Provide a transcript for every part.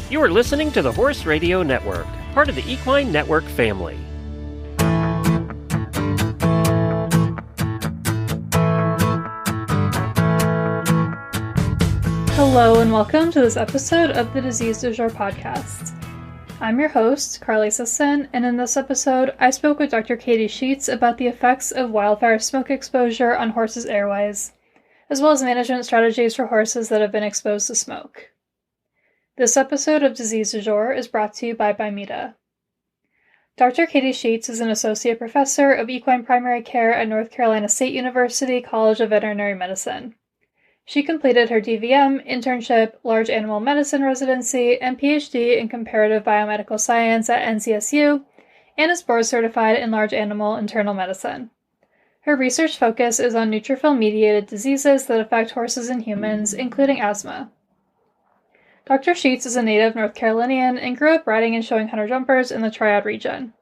You are listening to the Horse Radio Network, part of the Equine Network family. Hello and welcome to this episode of the Disease du Jour podcast. I'm your host, Carly Sisson, and in this episode, I spoke with Dr. Katie Sheats about the effects of wildfire smoke exposure on horses' airways, as well as management strategies for horses that have been exposed to smoke. This episode of Disease du Jour is brought to you by Bimeda. Dr. Katie Sheats is an associate professor of equine primary care at North Carolina State University College of Veterinary Medicine. She completed her DVM, internship, large animal medicine residency, and PhD in comparative biomedical science at NCSU, and is board certified in large animal internal medicine. Her research focus is on neutrophil-mediated diseases that affect horses and humans, including asthma. Dr. Sheats is a native North Carolinian and grew up riding and showing hunter jumpers in the Triad region.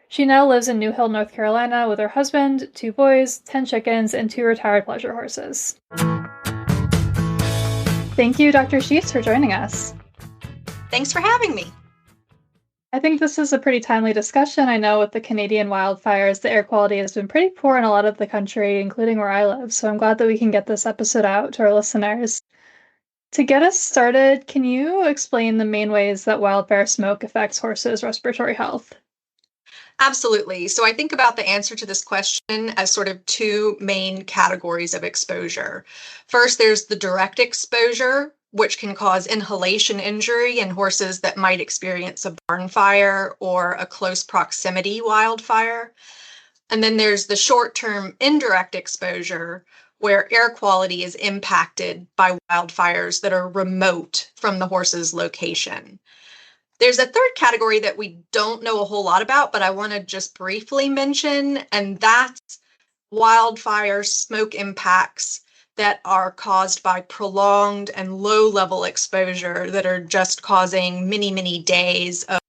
She now lives in New Hill, North Carolina with her husband, 2 boys, 10 chickens, and 2 retired pleasure horses. Thank you, Dr. Sheats, for joining us. Thanks for having me. I think this is a pretty timely discussion. I know with the Canadian wildfires, the air quality has been pretty poor in a lot of the country, including where I live, so I'm glad that we can get this episode out to our listeners. To get us started, can you explain the main ways that wildfire smoke affects horses' respiratory health? Absolutely. So I think about the answer to this question as sort of 2 main categories of exposure. First, there's the direct exposure, which can cause inhalation injury in horses that might experience a barn fire or a close proximity wildfire. And then there's the short-term indirect exposure, where air quality is impacted by wildfires that are remote from the horse's location. There's a third category that we don't know a whole lot about, but I want to just briefly mention, and that's wildfire smoke impacts that are caused by prolonged and low-level exposure that are just causing many, many days of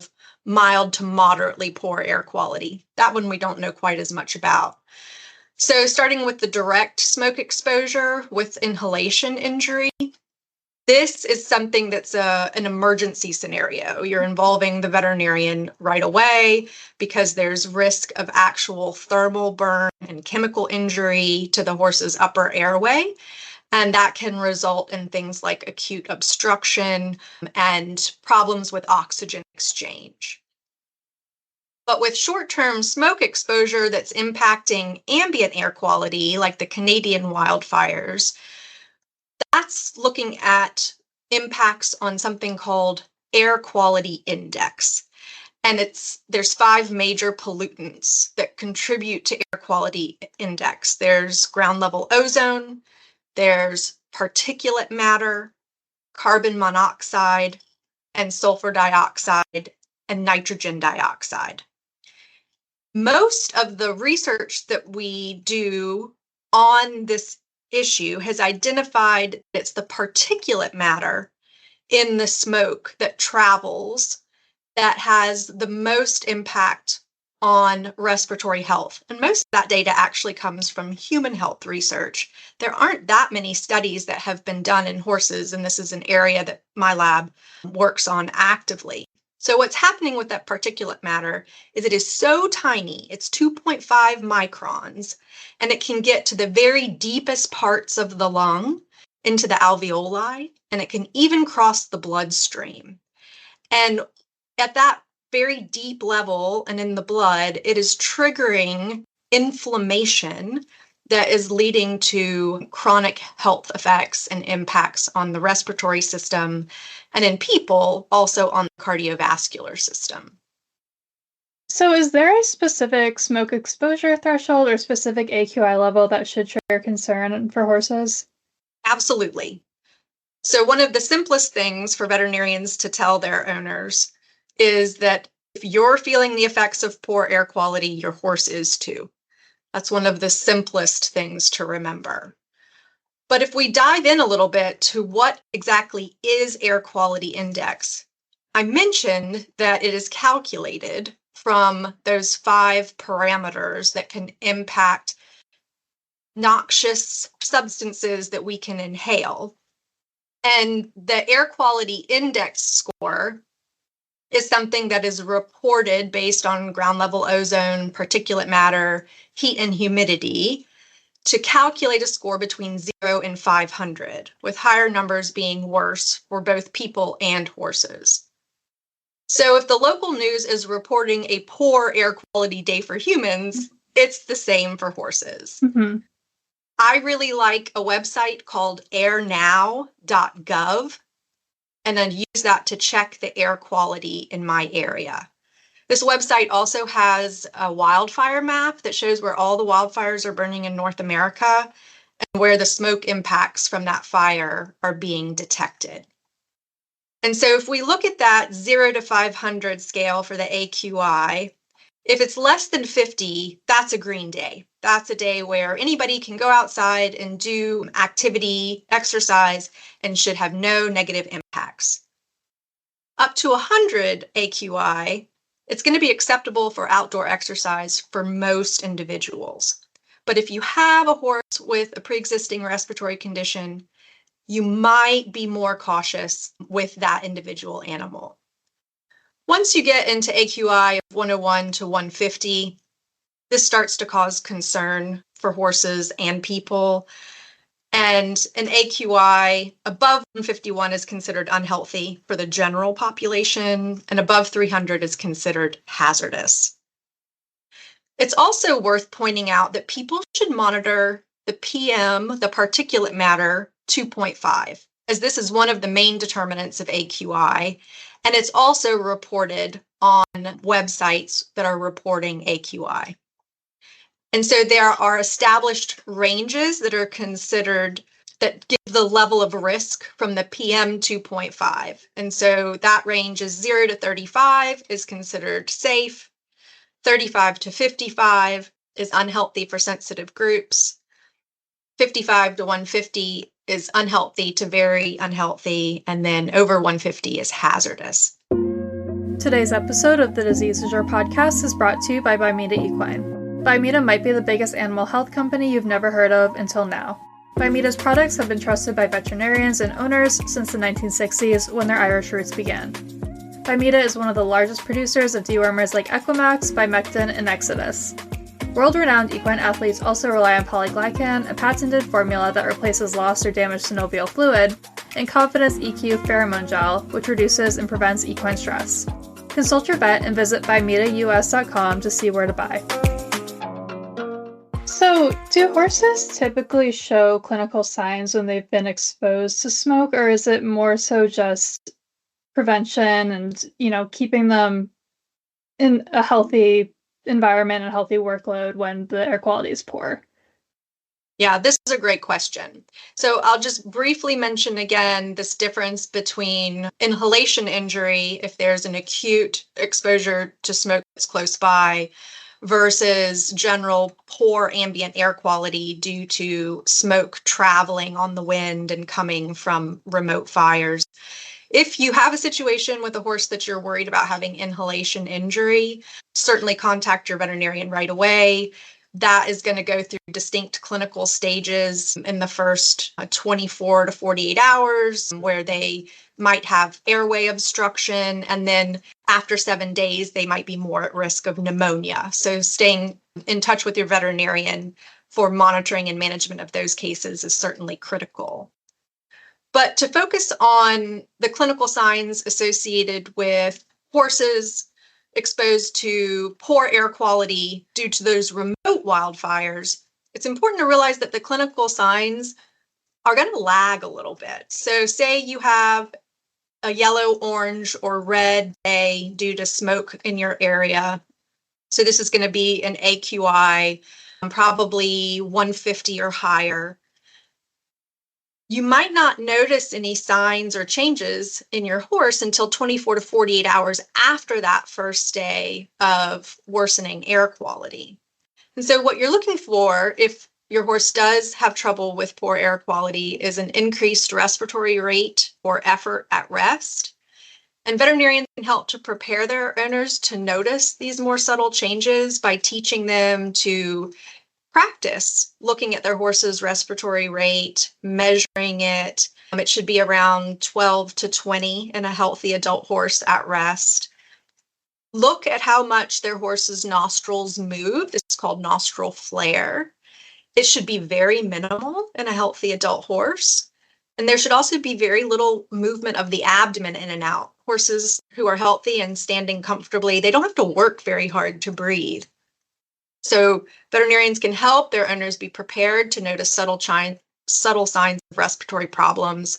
mild to moderately poor air quality. That one we don't know quite as much about. So starting with the direct smoke exposure with inhalation injury, this is something that's an emergency scenario. You're involving the veterinarian right away because there's risk of actual thermal burn and chemical injury to the horse's upper airway. And that can result in things like acute obstruction and problems with oxygen exchange. But with short-term smoke exposure that's impacting ambient air quality, like the Canadian wildfires, that's looking at impacts on something called air quality index. And there's 5 major pollutants that contribute to air quality index. There's ground level ozone, there's particulate matter, carbon monoxide, and sulfur dioxide, and nitrogen dioxide. Most of the research that we do on this issue has identified it's the particulate matter in the smoke that travels that has the most impact on respiratory health. And most of that data actually comes from human health research. There aren't that many studies that have been done in horses, and this is an area that my lab works on actively. So what's happening with that particulate matter is it is so tiny, it's 2.5 microns, and it can get to the very deepest parts of the lung, into the alveoli, and it can even cross the bloodstream. And at that very deep level and in the blood, it is triggering inflammation that is leading to chronic health effects and impacts on the respiratory system, and in people, also on the cardiovascular system. So is there a specific smoke exposure threshold or specific AQI level that should trigger concern for horses? Absolutely. So one of the simplest things for veterinarians to tell their owners is that if you're feeling the effects of poor air quality, your horse is too. That's one of the simplest things to remember. But if we dive in a little bit to what exactly is air quality index, I mentioned that it is calculated from those 5 parameters that can impact noxious substances that we can inhale. And the air quality index score is something that is reported based on ground level ozone, particulate matter, heat and humidity to calculate a score between 0 and 500, with higher numbers being worse for both people and horses. So if the local news is reporting a poor air quality day for humans, it's the same for horses. Mm-hmm. I really like a website called airnow.gov, and then use that to check the air quality in my area. This website also has a wildfire map that shows where all the wildfires are burning in North America and where the smoke impacts from that fire are being detected. And so if we look at that 0 to 500 scale for the AQI, if it's less than 50, that's a green day. That's a day where anybody can go outside and do activity, exercise, and should have no negative impacts. Up to 100 AQI, it's going to be acceptable for outdoor exercise for most individuals. But if you have a horse with a pre-existing respiratory condition, you might be more cautious with that individual animal. Once you get into AQI of 101 to 150, this starts to cause concern for horses and people. And an AQI above 151 is considered unhealthy for the general population, and above 300 is considered hazardous. It's also worth pointing out that people should monitor the PM, the particulate matter, 2.5, as this is one of the main determinants of AQI, and it's also reported on websites that are reporting AQI. And so there are established ranges that are considered that give the level of risk from the PM 2.5. And so that range is 0 to 35 is considered safe, 35 to 55 is unhealthy for sensitive groups, 55 to 150 is unhealthy to very unhealthy, and then over 150 is hazardous. Today's episode of the Disease Du Jour podcast is brought to you by Bimeda Equine. Bimeda might be the biggest animal health company you've never heard of until now. Bimeda's products have been trusted by veterinarians and owners since the 1960s when their Irish roots began. Bimeda is one of the largest producers of dewormers like Equimax, Bimectin, and Exodus. World-renowned equine athletes also rely on polyglycan, a patented formula that replaces lost or damaged synovial fluid, and Confidence EQ pheromone gel, which reduces and prevents equine stress. Consult your vet and visit bimedaus.com to see where to buy. So, do horses typically show clinical signs when they've been exposed to smoke, or is it more so just prevention and, keeping them in a healthy environment and healthy workload when the air quality is poor? Yeah, this is a great question. So I'll just briefly mention again this difference between inhalation injury, if there's an acute exposure to smoke that's close by, versus general poor ambient air quality due to smoke traveling on the wind and coming from remote fires. If you have a situation with a horse that you're worried about having inhalation injury, certainly contact your veterinarian right away. That is going to go through distinct clinical stages in the first 24 to 48 hours, where they might have airway obstruction. And then after 7 days, they might be more at risk of pneumonia. So staying in touch with your veterinarian for monitoring and management of those cases is certainly critical. But to focus on the clinical signs associated with horses exposed to poor air quality due to those remote wildfires, it's important to realize that the clinical signs are going to lag a little bit. So say you have a yellow, orange, or red day due to smoke in your area. So this is going to be an AQI, probably 150 or higher. You might not notice any signs or changes in your horse until 24 to 48 hours after that first day of worsening air quality. And so what you're looking for, if your horse does have trouble with poor air quality, is an increased respiratory rate or effort at rest. And veterinarians can help to prepare their owners to notice these more subtle changes by teaching them to practice looking at their horse's respiratory rate, measuring it. It should be around 12 to 20 in a healthy adult horse at rest. Look at how much their horse's nostrils move. This is called nostril flare. It should be very minimal in a healthy adult horse. And there should also be very little movement of the abdomen in and out. Horses who are healthy and standing comfortably, they don't have to work very hard to breathe. So veterinarians can help their owners be prepared to notice subtle signs of respiratory problems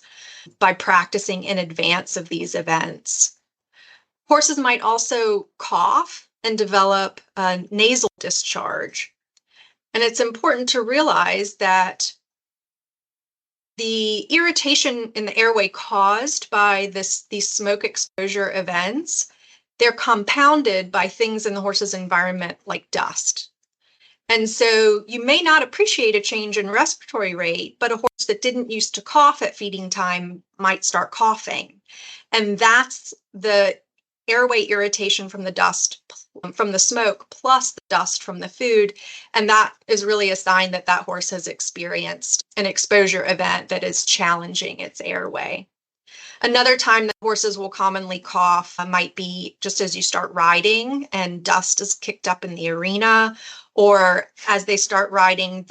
by practicing in advance of these events. Horses might also cough and develop a nasal discharge. And it's important to realize that the irritation in the airway caused by these smoke exposure events, they're compounded by things in the horse's environment like dust. And so you may not appreciate a change in respiratory rate, but a horse that didn't used to cough at feeding time might start coughing. And that's the airway irritation from the dust, from the smoke, plus the dust from the food. And that is really a sign that that horse has experienced an exposure event that is challenging its airway. Another time that horses will commonly cough might be just as you start riding and dust is kicked up in the arena, or as they start riding,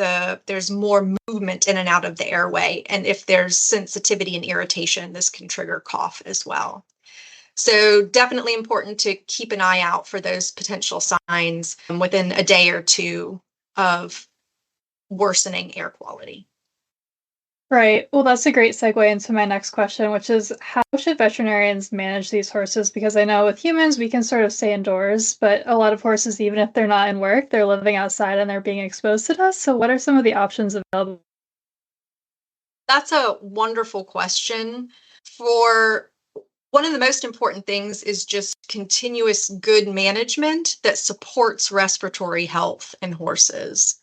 there's more movement in and out of the airway. And if there's sensitivity and irritation, this can trigger cough as well. So definitely important to keep an eye out for those potential signs within a day or two of worsening air quality. Right. Well, that's a great segue into my next question, which is how should veterinarians manage these horses? Because I know with humans, we can sort of stay indoors, but a lot of horses, even if they're not in work, they're living outside and they're being exposed to dust. So what are some of the options available? That's a wonderful question. One of the most important things is just continuous good management that supports respiratory health in horses.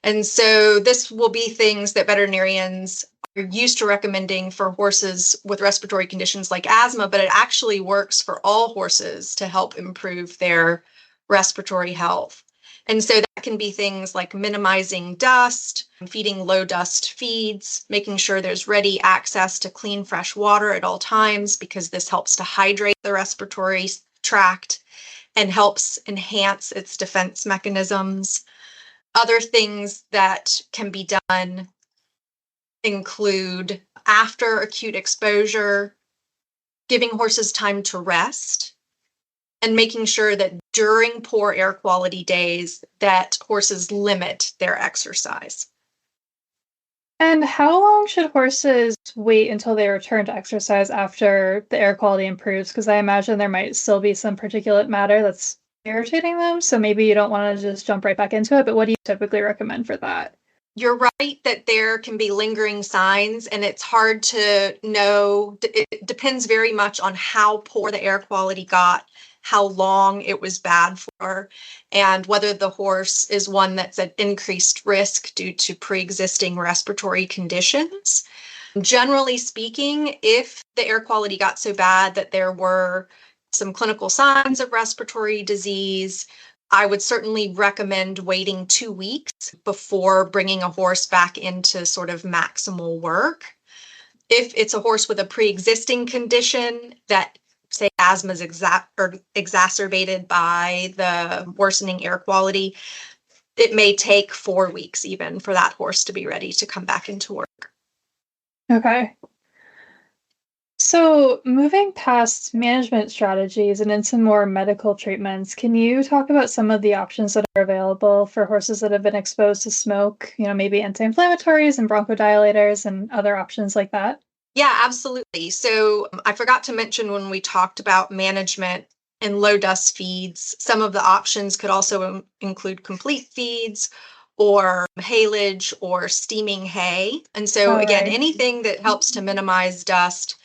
And so this will be things that veterinarians are used to recommending for horses with respiratory conditions like asthma, but it actually works for all horses to help improve their respiratory health. And so that can be things like minimizing dust, feeding low dust feeds, making sure there's ready access to clean, fresh water at all times, because this helps to hydrate the respiratory tract and helps enhance its defense mechanisms. Other things that can be done include, after acute exposure, giving horses time to rest and making sure that during poor air quality days that horses limit their exercise. And how long should horses wait until they return to exercise after the air quality improves? Because I imagine there might still be some particulate matter that's irritating them. So maybe you don't want to just jump right back into it, but what do you typically recommend for that? You're right that there can be lingering signs, and it's hard to know. It depends very much on how poor the air quality got, how long it was bad for, and whether the horse is one that's at increased risk due to pre-existing respiratory conditions. Generally speaking, if the air quality got so bad that there were some clinical signs of respiratory disease, I would certainly recommend waiting 2 weeks before bringing a horse back into sort of maximal work. If it's a horse with a pre-existing condition that, say, asthma is exacerbated by the worsening air quality, it may take 4 weeks even for that horse to be ready to come back into work. Okay. So moving past management strategies and into more medical treatments, can you talk about some of the options that are available for horses that have been exposed to smoke, maybe anti-inflammatories and bronchodilators and other options like that? Yeah, absolutely. So I forgot to mention when we talked about management and low dust feeds, some of the options could also include complete feeds or haylage or steaming hay. And so again, anything that helps to minimize dust.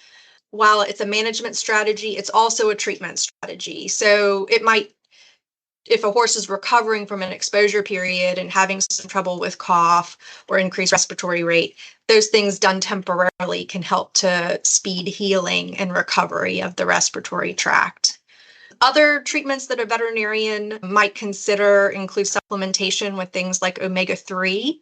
While it's a management strategy, it's also a treatment strategy. So it might, if a horse is recovering from an exposure period and having some trouble with cough or increased respiratory rate, those things done temporarily can help to speed healing and recovery of the respiratory tract. Other treatments that a veterinarian might consider include supplementation with things like omega-3.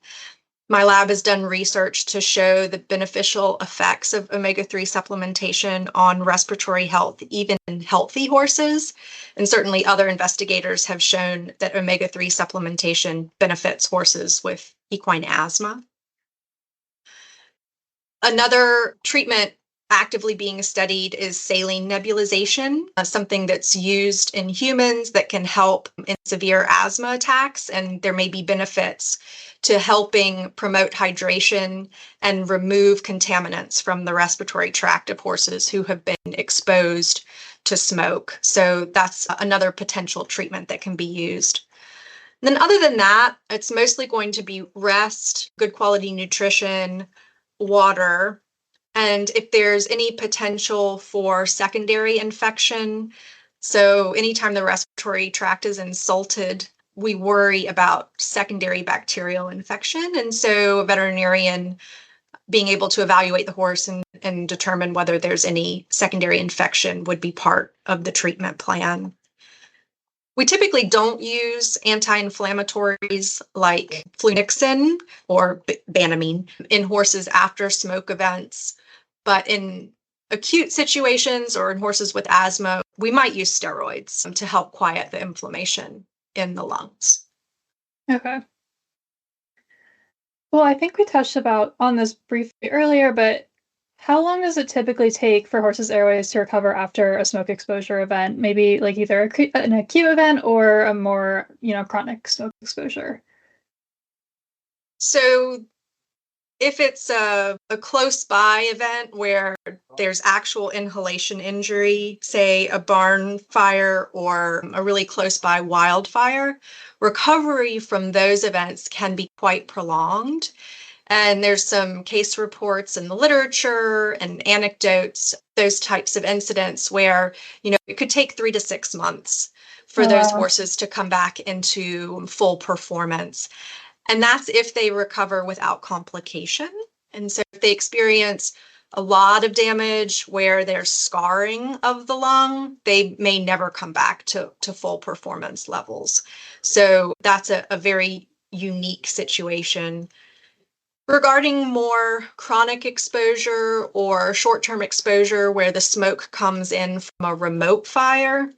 My lab has done research to show the beneficial effects of omega-3 supplementation on respiratory health, even in healthy horses. And certainly other investigators have shown that omega-3 supplementation benefits horses with equine asthma. Another treatment actively being studied is saline nebulization, something that's used in humans that can help in severe asthma attacks. And there may be benefits to helping promote hydration and remove contaminants from the respiratory tract of horses who have been exposed to smoke. So that's another potential treatment that can be used. And then other than that, it's mostly going to be rest, good quality nutrition, water, and if there's any potential for secondary infection. So anytime the respiratory tract is insulted, we worry about secondary bacterial infection. And so a veterinarian being able to evaluate the horse and determine whether there's any secondary infection would be part of the treatment plan. We typically don't use anti-inflammatories like flunixin or Banamine in horses after smoke events, but in acute situations or in horses with asthma, we might use steroids to help quiet the inflammation in the lungs. Okay. Well, I think we touched on this briefly earlier, but how long does it typically take for horses' airways to recover after a smoke exposure event? Maybe like either an acute event or a more, chronic smoke exposure. So if it's a close by event where there's actual inhalation injury, say a barn fire or a really close by wildfire, recovery from those events can be quite prolonged. And there's some case reports in the literature and anecdotes, those types of incidents where, it could take 3 to 6 months for those horses to come back into full performance. And that's if they recover without complication. And so if they experience a lot of damage where there's scarring of the lung, they may never come back to full performance levels. So that's a very unique situation. Regarding more chronic exposure or short-term exposure where the smoke comes in from a remote fire,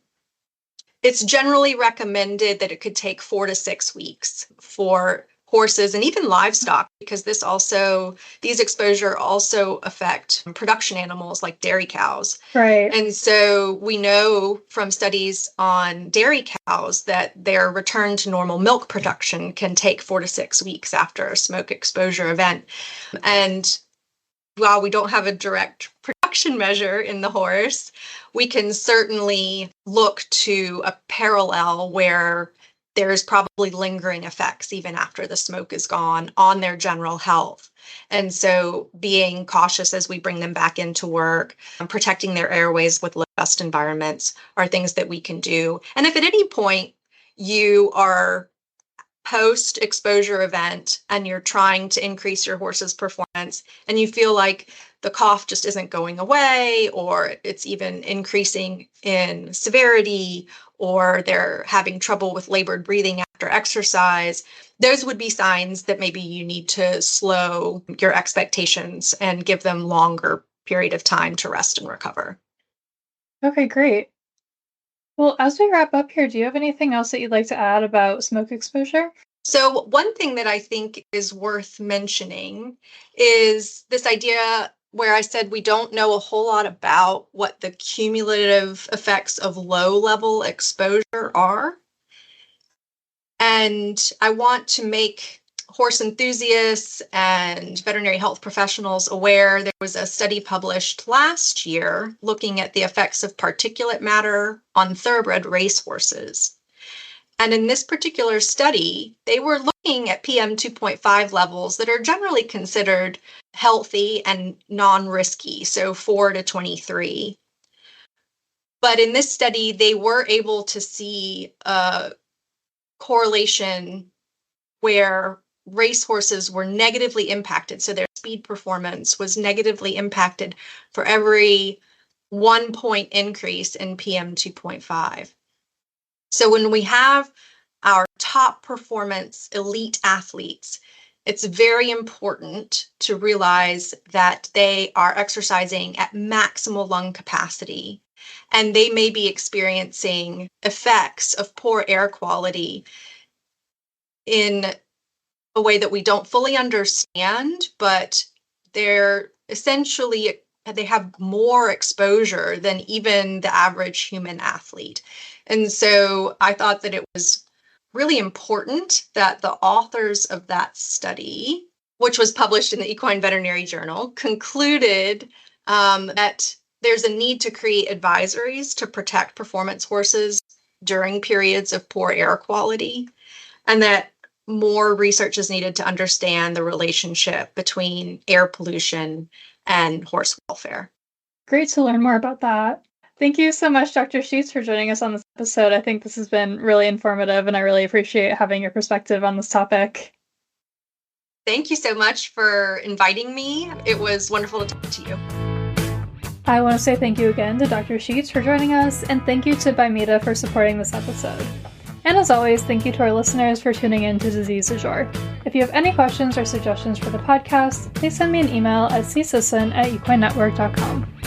it's generally recommended that it could take 4 to 6 weeks for horses and even livestock, because these exposure also affect production animals like dairy cows. Right. And so we know from studies on dairy cows that their return to normal milk production can take 4 to 6 weeks after a smoke exposure event. And while we don't have a direct production measure in the horse, we can certainly look to a parallel where there's probably lingering effects even after the smoke is gone on their general health. And so being cautious as we bring them back into work, protecting their airways with low dust environments are things that we can do. And if at any point you are post-exposure event and you're trying to increase your horse's performance and you feel like the cough just isn't going away, or it's even increasing in severity, or they're having trouble with labored breathing after exercise, those would be signs that maybe you need to slow your expectations and give them longer period of time to rest and recover. Okay, great. Well, as we wrap up here, do you have anything else that you'd like to add about smoke exposure? So one thing that I think is worth mentioning is this idea where I said we don't know a whole lot about what the cumulative effects of low-level exposure are. And I want to make horse enthusiasts and veterinary health professionals aware. There was a study published last year looking at the effects of particulate matter on thoroughbred racehorses. And in this particular study, they were looking at PM 2.5 levels that are generally considered healthy and non-risky, so 4 to 23. But in this study, they were able to see a correlation where racehorses were negatively impacted. So their speed performance was negatively impacted for every 1 point increase in PM 2.5. So when we have our top performance elite athletes, it's very important to realize that they are exercising at maximal lung capacity, and they may be experiencing effects of poor air quality in a way that we don't fully understand, but they're essentially, they have more exposure than even the average human athlete. And so I thought that it was really important that the authors of that study, which was published in the Equine Veterinary Journal, concluded that there's a need to create advisories to protect performance horses during periods of poor air quality, and that more research is needed to understand the relationship between air pollution and horse welfare. Great to learn more about that. Thank you so much, Dr. Sheats, for joining us on this episode. I think this has been really informative, and I really appreciate having your perspective on this topic. Thank you so much for inviting me. It was wonderful to talk to you. I want to say thank you again to Dr. Sheats for joining us, and thank you to Bimeda for supporting this episode. And as always, thank you to our listeners for tuning in to Disease du Jour. If you have any questions or suggestions for the podcast, please send me an email at csisson@equinenetwork.com.